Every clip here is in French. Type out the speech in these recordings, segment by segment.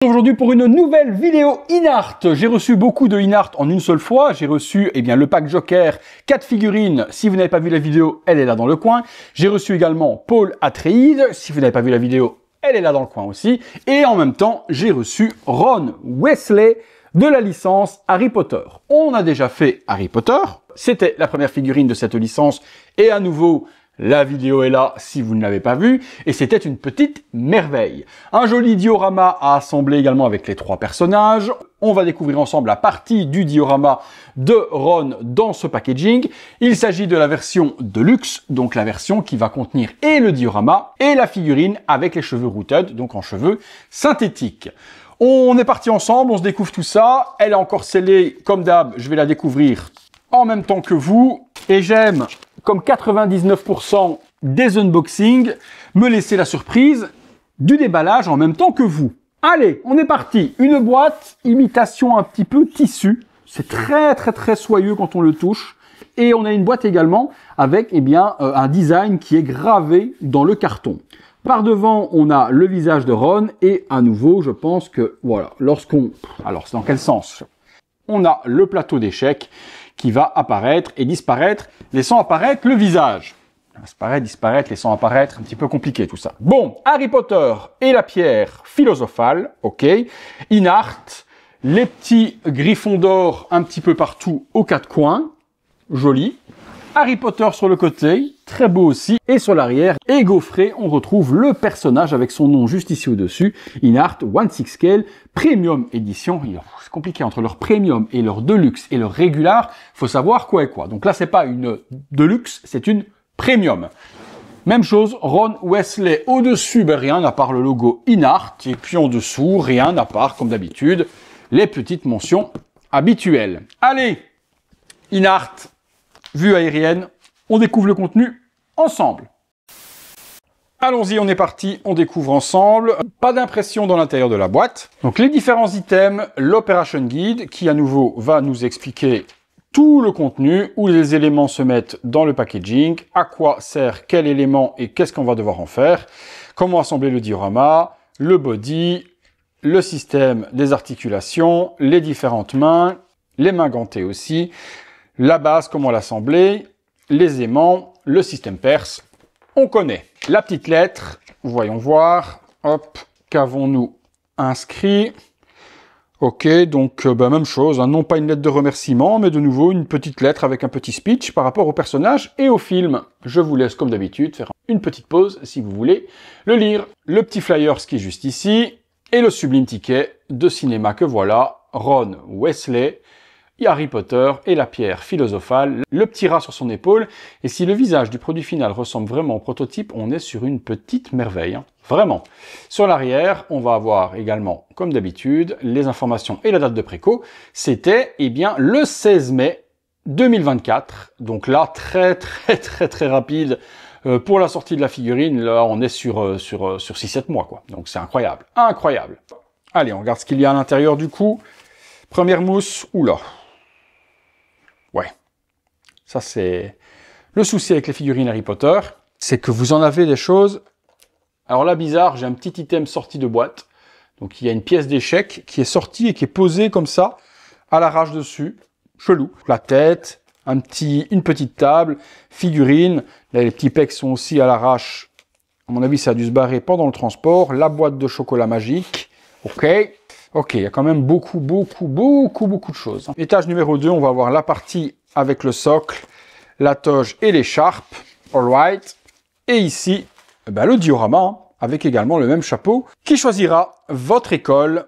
Aujourd'hui pour une nouvelle vidéo InArt. J'ai reçu beaucoup de InArt en une seule fois. J'ai reçu le pack Joker, 4 figurines. Si vous n'avez pas vu la vidéo, elle est là dans le coin. J'ai reçu également Paul Atreides. Si vous n'avez pas vu la vidéo, elle est là dans le coin aussi. Et en même temps, j'ai reçu Ron Weasley de la licence Harry Potter. On a déjà fait Harry Potter. C'était la première figurine de cette licence. Et à nouveau, la vidéo est là si vous ne l'avez pas vue, et c'était une petite merveille. Un joli diorama à assembler également avec les 3 personnages. On va découvrir ensemble la partie du diorama de Ron dans ce packaging. Il s'agit de la version Deluxe, donc la version qui va contenir et le diorama et la figurine avec les cheveux rooted, donc en cheveux synthétiques. On est parti ensemble, on se découvre tout ça. Elle est encore scellée, comme d'hab, je vais la découvrir en même temps que vous. Et j'aime, comme 99% des unboxings, me laisser la surprise du déballage en même temps que vous. Allez, on est parti. Une boîte, imitation un petit peu tissu. C'est très soyeux quand on le touche. Et on a une boîte également avec un design qui est gravé dans le carton. Par devant, on a le visage de Ron et à nouveau, je pense que, voilà, alors c'est dans quel sens? On a le plateau d'échecs qui va apparaître et disparaître, laissant apparaître le visage. Apparaître, disparaître, laissant apparaître, un petit peu compliqué tout ça. Bon, Harry Potter et la pierre philosophale, ok. InArt, les petits griffons d'or un petit peu partout aux 4 coins, joli. Harry Potter sur le côté, très beau aussi. Et sur l'arrière, et gaufré, on retrouve le personnage avec son nom juste ici au-dessus. InArt 1/6 Scale, Premium Edition. C'est compliqué entre leur Premium et leur Deluxe et leur Régular. Faut savoir quoi est quoi. Donc là, c'est pas une Deluxe, c'est une Premium. Même chose, Ron Weasley au-dessus, rien à part le logo InArt. Et puis en dessous, rien à part, comme d'habitude, les petites mentions habituelles. Allez, InArt. Vue aérienne, on découvre le contenu ensemble. Allons-y, on est parti, on découvre ensemble. Pas d'impression dans l'intérieur de la boîte. Donc les différents items, l'Operation Guide qui à nouveau va nous expliquer tout le contenu, où les éléments se mettent dans le packaging, à quoi sert quel élément et qu'est-ce qu'on va devoir en faire, comment assembler le diorama, le body, le système des articulations, les différentes mains, les mains gantées aussi, la base, comment l'assembler, les aimants, le système perse, on connaît. La petite lettre, voyons voir, hop, qu'avons-nous inscrit? Ok, donc même chose, hein, non pas une lettre de remerciement, mais de nouveau une petite lettre avec un petit speech par rapport au personnage et au film. Je vous laisse comme d'habitude faire une petite pause si vous voulez le lire. Le petit flyer, ce qui est juste ici, et le sublime ticket de cinéma que voilà, Ron Weasley, Harry Potter et la pierre philosophale, le petit rat sur son épaule. Et si le visage du produit final ressemble vraiment au prototype, on est sur une petite merveille, hein. Vraiment. Sur l'arrière, on va avoir également, comme d'habitude, les informations et la date de préco. C'était, le 16 mai 2024. Donc là, très rapide pour la sortie de la figurine. Là, on est sur 6-7 mois, quoi. Donc c'est incroyable. Incroyable. Allez, on regarde ce qu'il y a à l'intérieur du coup. Première mousse. Oula. Ouais, ça c'est le souci avec les figurines Harry Potter, c'est que vous en avez des choses. Alors là, bizarre, j'ai un petit item sorti de boîte. Donc il y a une pièce d'échec qui est sortie et qui est posée comme ça, à l'arrache dessus. Chelou. La tête, une petite table, figurine. Là, les petits pecs sont aussi à l'arrache. À mon avis, ça a dû se barrer pendant le transport. La boîte de chocolat magique. Ok. Ok, il y a quand même beaucoup de choses. Étage numéro 2, on va avoir la partie avec le socle, la toge et l'écharpe. Alright. Et ici, le diorama, hein, avec également le même chapeau, qui choisira votre école.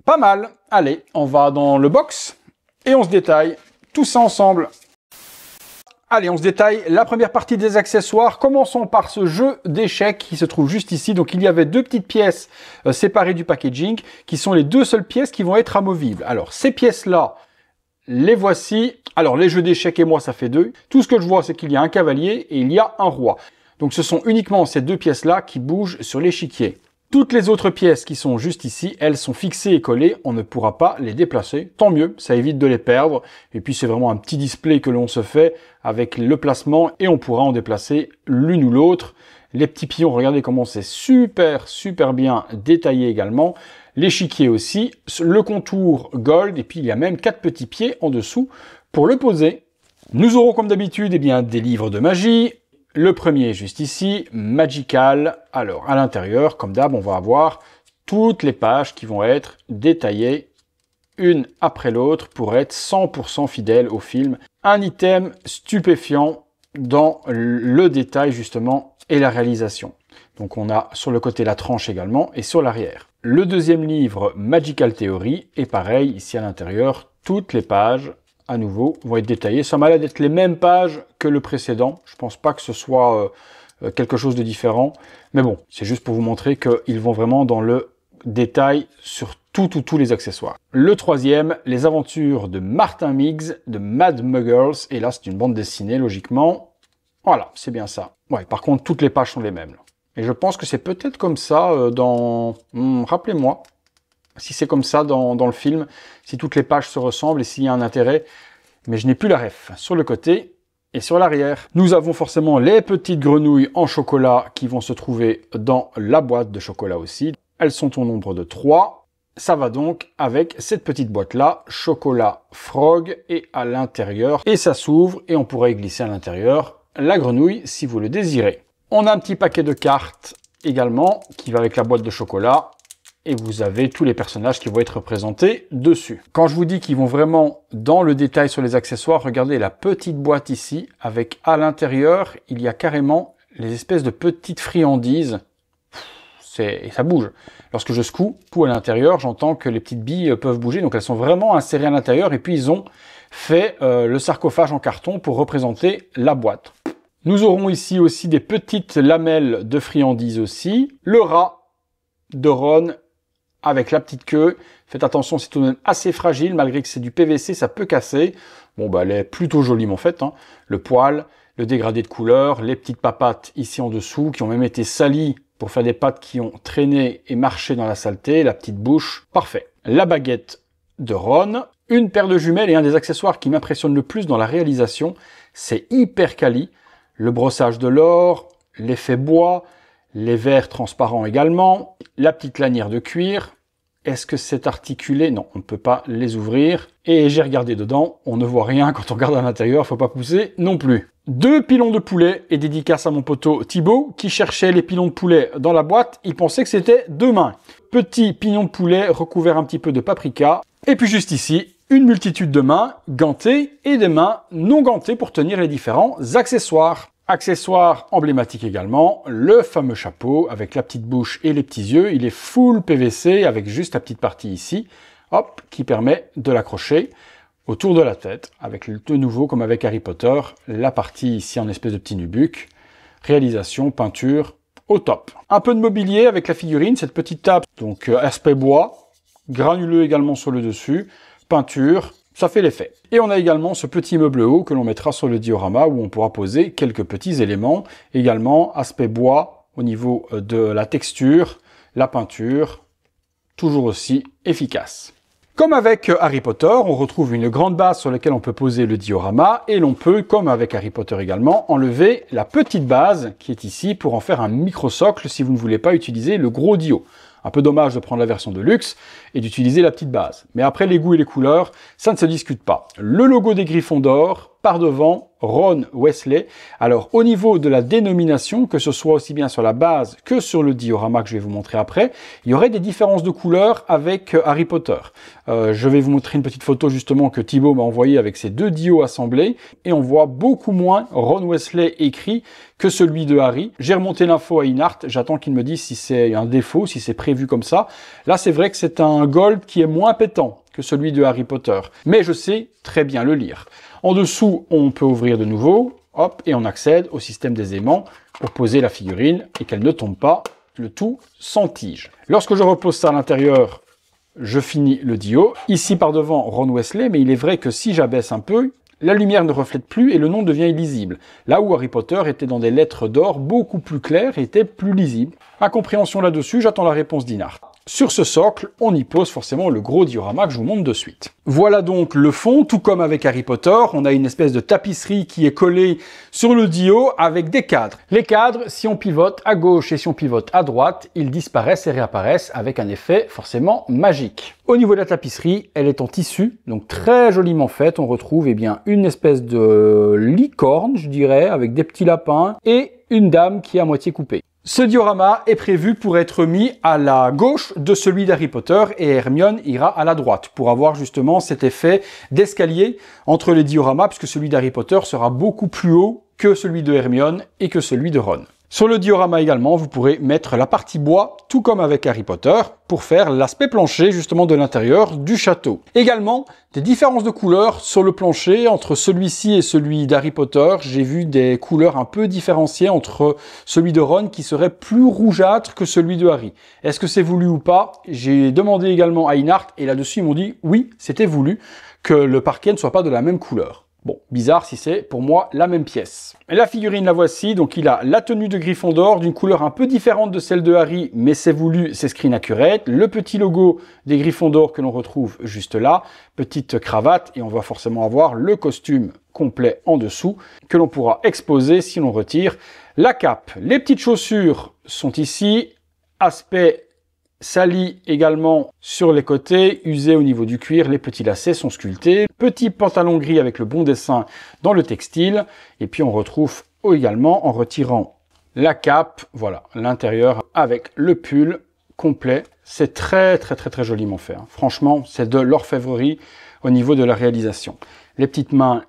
Pas mal. Allez, on va dans le box et on se détaille tout ça ensemble. Allez, on se détaille la première partie des accessoires. Commençons par ce jeu d'échecs qui se trouve juste ici. Donc, il y avait 2 petites pièces séparées du packaging qui sont les 2 seules pièces qui vont être amovibles. Alors, ces pièces-là, les voici. Alors, les jeux d'échecs et moi, ça fait 2. Tout ce que je vois, c'est qu'il y a un cavalier et il y a un roi. Donc, ce sont uniquement ces 2 pièces-là qui bougent sur l'échiquier. Toutes les autres pièces qui sont juste ici, elles sont fixées et collées, on ne pourra pas les déplacer. Tant mieux, ça évite de les perdre. Et puis c'est vraiment un petit display que l'on se fait avec le placement et on pourra en déplacer l'une ou l'autre. Les petits pions, regardez comment c'est super bien détaillé également. l'échiquier aussi, le contour gold, et puis il y a même 4 petits pieds en dessous pour le poser. Nous aurons comme d'habitude eh bien, des livres de magie. Le premier est juste ici, Magical. Alors à l'intérieur, comme d'hab, on va avoir toutes les pages qui vont être détaillées une après l'autre pour être 100% fidèle au film. Un item stupéfiant dans le détail justement et la réalisation. Donc on a sur le côté la tranche également et sur l'arrière. Le deuxième livre, Magical Theory, est pareil, ici à l'intérieur, toutes les pages à nouveau vont être détaillées. Ça m'a l'air d'être les mêmes pages que le précédent. Je pense pas que ce soit quelque chose de différent. Mais bon, c'est juste pour vous montrer qu'ils vont vraiment dans le détail sur tous les accessoires. Le troisième, les aventures de Martin Miggs, de Mad Muggles. Et là, c'est une bande dessinée, logiquement. Voilà, c'est bien ça. Ouais, par contre, toutes les pages sont les mêmes. Là. Et je pense que c'est peut-être comme ça dans... rappelez-moi, si c'est comme ça dans le film, si toutes les pages se ressemblent et s'il y a un intérêt. Mais je n'ai plus la ref. Sur le côté et sur l'arrière. Nous avons forcément les petites grenouilles en chocolat qui vont se trouver dans la boîte de chocolat aussi. Elles sont au nombre de 3. Ça va donc avec cette petite boîte-là, chocolat frog, et à l'intérieur, et ça s'ouvre, et on pourrait glisser à l'intérieur la grenouille si vous le désirez. On a un petit paquet de cartes également, qui va avec la boîte de chocolat, et vous avez tous les personnages qui vont être représentés dessus. Quand je vous dis qu'ils vont vraiment dans le détail sur les accessoires, regardez la petite boîte ici, avec à l'intérieur, il y a carrément les espèces de petites friandises. Et ça bouge. Lorsque je secoue à l'intérieur, j'entends que les petites billes peuvent bouger, donc elles sont vraiment insérées à l'intérieur, et puis ils ont fait le sarcophage en carton pour représenter la boîte. Nous aurons ici aussi des petites lamelles de friandises aussi. Le rat de Ron avec la petite queue. Faites attention, c'est tout de même assez fragile, malgré que c'est du PVC, ça peut casser. Bon, bah, elle est plutôt joliment faite, hein. Le poil, le dégradé de couleur, les petites papates ici en dessous, qui ont même été salies pour faire des pattes qui ont traîné et marché dans la saleté, la petite bouche, parfait. La baguette de Ron, une paire de jumelles et un des accessoires qui m'impressionne le plus dans la réalisation, c'est hyper quali. Le brossage de l'or, l'effet bois, les verres transparents également, la petite lanière de cuir. Est-ce que c'est articulé? Non, on ne peut pas les ouvrir. Et j'ai regardé dedans, on ne voit rien quand on regarde à l'intérieur, faut pas pousser non plus. 2 pilons de poulet et dédicace à mon poteau Thibaut qui cherchait les pilons de poulet dans la boîte. Il pensait que c'était 2 mains. Petit pignon de poulet recouvert un petit peu de paprika. Et puis juste ici, une multitude de mains gantées et des mains non gantées pour tenir les différents accessoires. Accessoires emblématiques également, le fameux chapeau avec la petite bouche et les petits yeux. Il est full PVC avec juste la petite partie ici, hop, qui permet de l'accrocher autour de la tête, avec de nouveau, comme avec Harry Potter, la partie ici en espèce de petit nubuck. Réalisation, peinture, au top. Un peu de mobilier avec la figurine, cette petite table, donc aspect bois, granuleux également sur le dessus, peinture, ça fait l'effet. Et on a également ce petit meuble haut que l'on mettra sur le diorama où on pourra poser quelques petits éléments. Également, aspect bois au niveau de la texture, la peinture, toujours aussi efficace. Comme avec Harry Potter, on retrouve une grande base sur laquelle on peut poser le diorama et l'on peut, comme avec Harry Potter également, enlever la petite base qui est ici pour en faire un micro-socle si vous ne voulez pas utiliser le gros dio. Un peu dommage de prendre la version de luxe et d'utiliser la petite base. Mais après, les goûts et les couleurs, ça ne se discute pas. Le logo des Griffons d'Or, par devant, Ron Weasley. Alors, au niveau de la dénomination, que ce soit aussi bien sur la base que sur le diorama que je vais vous montrer après, il y aurait des différences de couleurs avec Harry Potter. Je vais vous montrer une petite photo justement que Thibaut m'a envoyée avec ces 2 dios assemblés. Et on voit beaucoup moins Ron Weasley écrit que celui de Harry. J'ai remonté l'info à Inart, j'attends qu'il me dise si c'est un défaut, si c'est prévu comme ça. Là, c'est vrai que c'est un gold qui est moins pétant que celui de Harry Potter, mais je sais très bien le lire. En dessous, on peut ouvrir de nouveau, hop, et on accède au système des aimants pour poser la figurine et qu'elle ne tombe pas, le tout sans tige. Lorsque je repose ça à l'intérieur, je finis le dio. Ici par devant, Ron Weasley, mais il est vrai que si j'abaisse un peu, la lumière ne reflète plus et le nom devient illisible. Là où Harry Potter était dans des lettres d'or beaucoup plus claires et était plus lisible. Incompréhension là-dessus, j'attends la réponse d'Inart. sur ce socle, on y pose forcément le gros diorama que je vous montre de suite. Voilà donc le fond, tout comme avec Harry Potter, on a une espèce de tapisserie qui est collée sur le dio avec des cadres. Les cadres, si on pivote à gauche et si on pivote à droite, ils disparaissent et réapparaissent avec un effet forcément magique. Au niveau de la tapisserie, elle est en tissu, donc très joliment faite. On retrouve une espèce de licorne, je dirais, avec des petits lapins et une dame qui est à moitié coupée. Ce diorama est prévu pour être mis à la gauche de celui d'Harry Potter et Hermione ira à la droite pour avoir justement cet effet d'escalier entre les dioramas puisque celui d'Harry Potter sera beaucoup plus haut que celui de Hermione et que celui de Ron. Sur le diorama également, vous pourrez mettre la partie bois, tout comme avec Harry Potter, pour faire l'aspect plancher justement de l'intérieur du château. Également, des différences de couleurs sur le plancher entre celui-ci et celui d'Harry Potter. J'ai vu des couleurs un peu différenciées entre celui de Ron qui serait plus rougeâtre que celui de Harry. Est-ce que c'est voulu ou pas? J'ai demandé également à Inart et là-dessus ils m'ont dit oui, c'était voulu que le parquet ne soit pas de la même couleur. Bon, bizarre si c'est pour moi la même pièce. Et la figurine, la voici. Donc il a la tenue de Gryffondor d'une couleur un peu différente de celle de Harry, mais c'est voulu, c'est screen accurate. Le petit logo des Gryffondor que l'on retrouve juste là. Petite cravate et on va forcément avoir le costume complet en dessous que l'on pourra exposer si l'on retire la cape. Les petites chaussures sont ici. Aspect sali également sur les côtés, usé au niveau du cuir, les petits lacets sont sculptés. Petit pantalon gris avec le bon dessin dans le textile. Et puis on retrouve également, en retirant la cape, voilà, l'intérieur avec le pull complet. C'est très joliment fait. Franchement, c'est de l'orfèvrerie au niveau de la réalisation. Les petites mains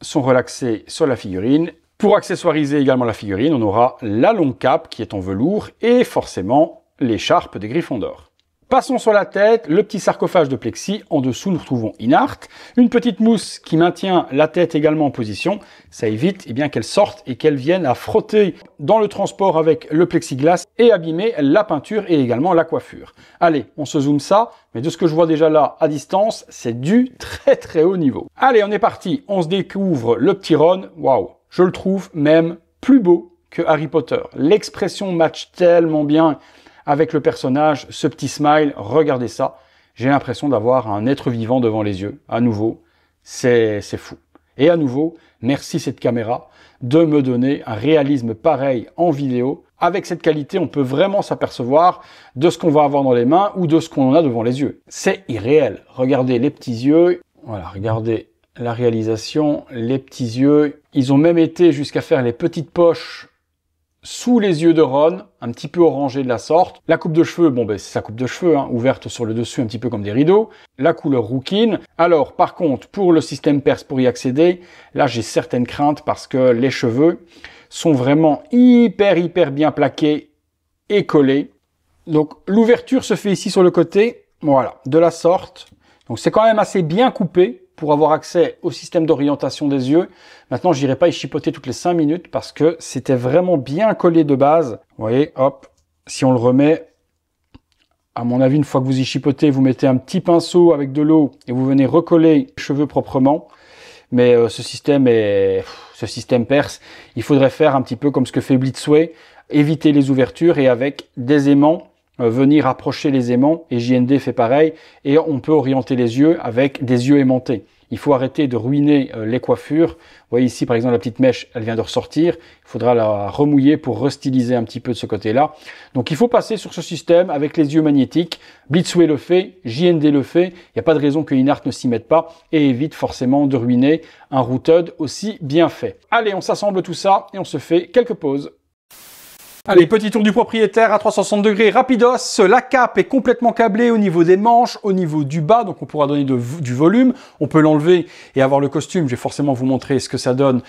sont relaxées sur la figurine. Pour accessoiriser également la figurine, on aura la longue cape qui est en velours et forcément l'écharpe des Gryffondor. Passons sur la tête, le petit sarcophage de plexi. En dessous, nous retrouvons Inart. Une petite mousse qui maintient la tête également en position. Ça évite qu'elle sorte et qu'elle vienne à frotter dans le transport avec le plexiglas et abîmer la peinture et également la coiffure. Allez, on se zoome ça, mais de ce que je vois déjà là à distance, c'est du très haut niveau. Allez, on est parti. On se découvre le petit Ron. Waouh, je le trouve même plus beau que Harry Potter. L'expression match tellement bien avec le personnage, ce petit smile, regardez ça. J'ai l'impression d'avoir un être vivant devant les yeux. À nouveau, c'est fou. Et à nouveau, merci cette caméra de me donner un réalisme pareil en vidéo. Avec cette qualité, on peut vraiment s'apercevoir de ce qu'on va avoir dans les mains ou de ce qu'on a devant les yeux. C'est irréel. Regardez les petits yeux. Voilà, regardez la réalisation, les petits yeux. Ils ont même été jusqu'à faire les petites poches sous les yeux de Ron, un petit peu orangé de la sorte. La coupe de cheveux, bon c'est sa coupe de cheveux, ouverte sur le dessus un petit peu comme des rideaux. La couleur rouquine. Alors par contre, pour le système perse pour y accéder, là j'ai certaines craintes parce que les cheveux sont vraiment hyper bien plaqués et collés. Donc l'ouverture se fait ici sur le côté, voilà, de la sorte. Donc c'est quand même assez bien coupé pour avoir accès au système d'orientation des yeux. Maintenant, je n'irai pas y chipoter toutes les 5 minutes parce que c'était vraiment bien collé de base. Vous voyez, hop, si on le remet, à mon avis, une fois que vous y chipotez, vous mettez un petit pinceau avec de l'eau et vous venez recoller les cheveux proprement. Mais ce système perse, il faudrait faire un petit peu comme ce que fait Blitzway, éviter les ouvertures et avec des aimants, venir approcher les aimants, et JND fait pareil, et on peut orienter les yeux avec des yeux aimantés. Il faut arrêter de ruiner les coiffures. Vous voyez ici par exemple la petite mèche, elle vient de ressortir. Il faudra la remouiller pour restyliser un petit peu de ce côté-là. Donc il faut passer sur ce système avec les yeux magnétiques. Blitzway le fait, JND le fait. Il n'y a pas de raison que Inart ne s'y mette pas et évite forcément de ruiner un Rooted aussi bien fait. Allez, on s'assemble tout ça et on se fait quelques pauses. Allez, petit tour du propriétaire à 360 degrés, rapidos. La cape est complètement câblée au niveau des manches, au niveau du bas, donc on pourra donner du volume. On peut l'enlever et avoir le costume. Je vais forcément vous montrer ce que ça donne,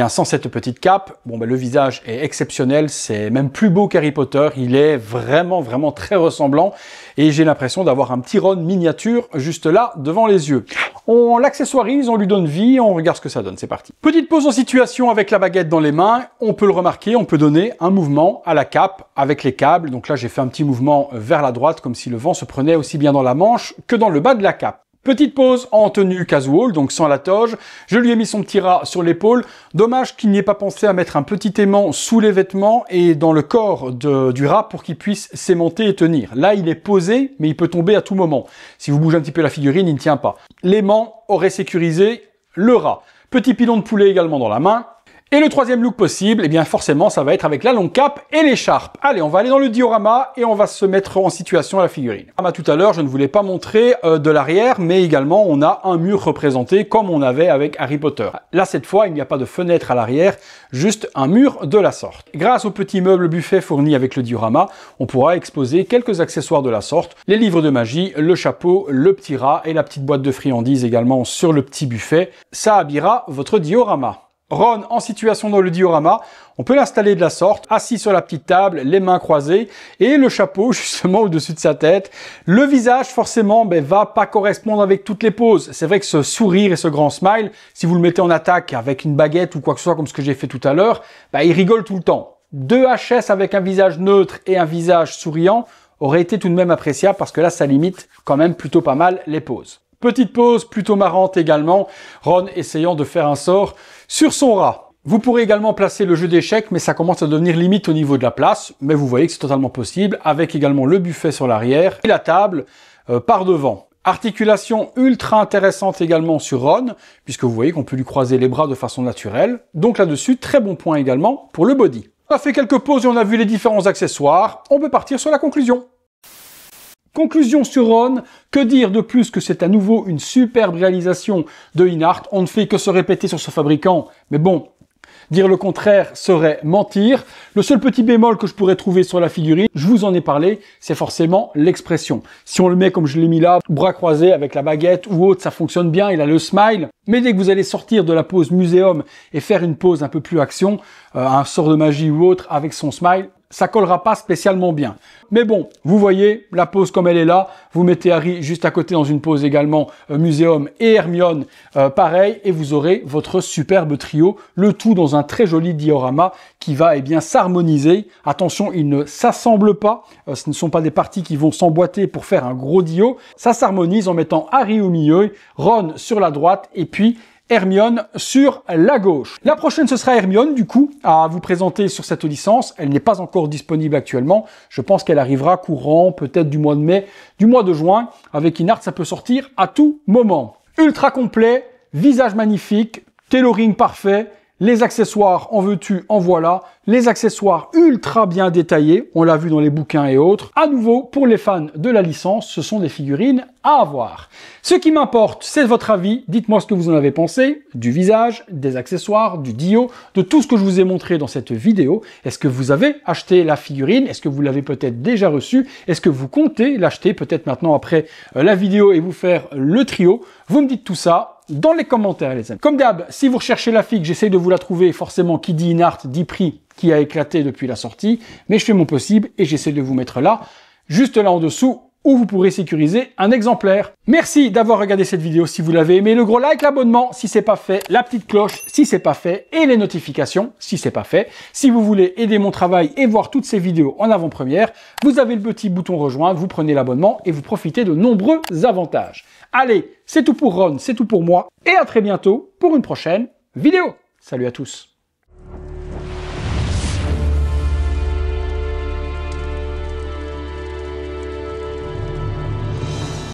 sans cette petite cape. Bon, le visage est exceptionnel, c'est même plus beau qu'Harry Potter. Il est vraiment très ressemblant et j'ai l'impression d'avoir un petit Ron miniature juste là, devant les yeux. On l'accessoirise, on lui donne vie, on regarde ce que ça donne, c'est parti. Petite pose en situation avec la baguette dans les mains, on peut le remarquer, on peut donner un mouvement à la cape avec les câbles. Donc là, j'ai fait un petit mouvement vers la droite, comme si le vent se prenait aussi bien dans la manche que dans le bas de la cape. Petite pose en tenue casual, donc sans la toge. Je lui ai mis son petit rat sur l'épaule. Dommage qu'il n'y ait pas pensé à mettre un petit aimant sous les vêtements et dans le corps du rat pour qu'il puisse s'aimanter et tenir. Là, il est posé, mais il peut tomber à tout moment. Si vous bougez un petit peu la figurine, il ne tient pas. L'aimant aurait sécurisé le rat. Petit pilon de poulet également dans la main. Et le troisième look possible, eh bien forcément, ça va être avec la longue cape et l'écharpe. Allez, on va aller dans le diorama et on va se mettre en situation à la figurine. Tout à l'heure, je ne voulais pas montrer de l'arrière, mais également, on a un mur représenté comme on avait avec Harry Potter. Là, cette fois, il n'y a pas de fenêtre à l'arrière, juste un mur de la sorte. Grâce au petit meuble buffet fourni avec le diorama, on pourra exposer quelques accessoires de la sorte, les livres de magie, le chapeau, le petit rat et la petite boîte de friandises également sur le petit buffet. Ça habillera votre diorama. Ron en situation dans le diorama, on peut l'installer de la sorte, assis sur la petite table, les mains croisées, et le chapeau justement au-dessus de sa tête. Le visage forcément va pas correspondre avec toutes les poses. C'est vrai que ce sourire et ce grand smile, si vous le mettez en attaque avec une baguette ou quoi que ce soit comme ce que j'ai fait tout à l'heure, il rigole tout le temps. Deux HS avec un visage neutre et un visage souriant aurait été tout de même appréciable parce que là ça limite quand même plutôt pas mal les poses. Petite pose plutôt marrante également, Ron essayant de faire un sort sur son rat. Vous pourrez également placer le jeu d'échecs, mais ça commence à devenir limite au niveau de la place, mais vous voyez que c'est totalement possible, avec également le buffet sur l'arrière et la table par devant. Articulation ultra intéressante également sur Ron, puisque vous voyez qu'on peut lui croiser les bras de façon naturelle. Donc là-dessus, très bon point également pour le body. On a fait quelques poses et on a vu les différents accessoires. On peut partir sur la conclusion. Conclusion sur Ron, que dire de plus que c'est à nouveau une superbe réalisation de Inart. On ne fait que se répéter sur ce fabricant, mais bon, dire le contraire serait mentir. Le seul petit bémol que je pourrais trouver sur la figurine, je vous en ai parlé, c'est forcément l'expression. Si on le met comme je l'ai mis là, bras croisés avec la baguette ou autre, ça fonctionne bien, il a le smile. Mais dès que vous allez sortir de la pose muséum et faire une pose un peu plus action, un sort de magie ou autre avec son smile, ça collera pas spécialement bien. Mais bon, vous voyez, la pose comme elle est là, vous mettez Harry juste à côté dans une pose également muséum et Hermione pareil, et vous aurez votre superbe trio, le tout dans un très joli diorama qui va s'harmoniser. Attention, il ne s'assemble pas, ce ne sont pas des parties qui vont s'emboîter pour faire un gros dio, ça s'harmonise en mettant Harry au milieu, Ron sur la droite et puis Hermione sur la gauche. La prochaine, ce sera Hermione, du coup, à vous présenter sur cette licence. Elle n'est pas encore disponible actuellement. Je pense qu'elle arrivera courant, peut-être du mois de mai, du mois de juin. Avec Inart, ça peut sortir à tout moment. Ultra complet, visage magnifique, tailoring parfait, les accessoires, en veux-tu, en voilà. Les accessoires ultra bien détaillés, on l'a vu dans les bouquins et autres. À nouveau, pour les fans de la licence, ce sont des figurines à avoir. Ce qui m'importe, c'est votre avis. Dites-moi ce que vous en avez pensé du visage, des accessoires, du dio, de tout ce que je vous ai montré dans cette vidéo. Est-ce que vous avez acheté la figurine? Est-ce que vous l'avez peut-être déjà reçue? Est-ce que vous comptez l'acheter peut-être maintenant après la vidéo et vous faire le trio? Vous me dites tout ça dans les commentaires, les amis. Comme d'hab, si vous recherchez la figue, j'essaie de vous la trouver. Forcément, qui dit Inart dit prix qui a éclaté depuis la sortie. Mais je fais mon possible et j'essaie de vous mettre là, juste là en dessous, où vous pourrez sécuriser un exemplaire. Merci d'avoir regardé cette vidéo si vous l'avez aimé. Le gros like, l'abonnement si c'est pas fait, la petite cloche si c'est pas fait et les notifications si c'est pas fait. Si vous voulez aider mon travail et voir toutes ces vidéos en avant-première, vous avez le petit bouton rejoindre, vous prenez l'abonnement et vous profitez de nombreux avantages. Allez, c'est tout pour Ron, c'est tout pour moi et à très bientôt pour une prochaine vidéo. Salut à tous.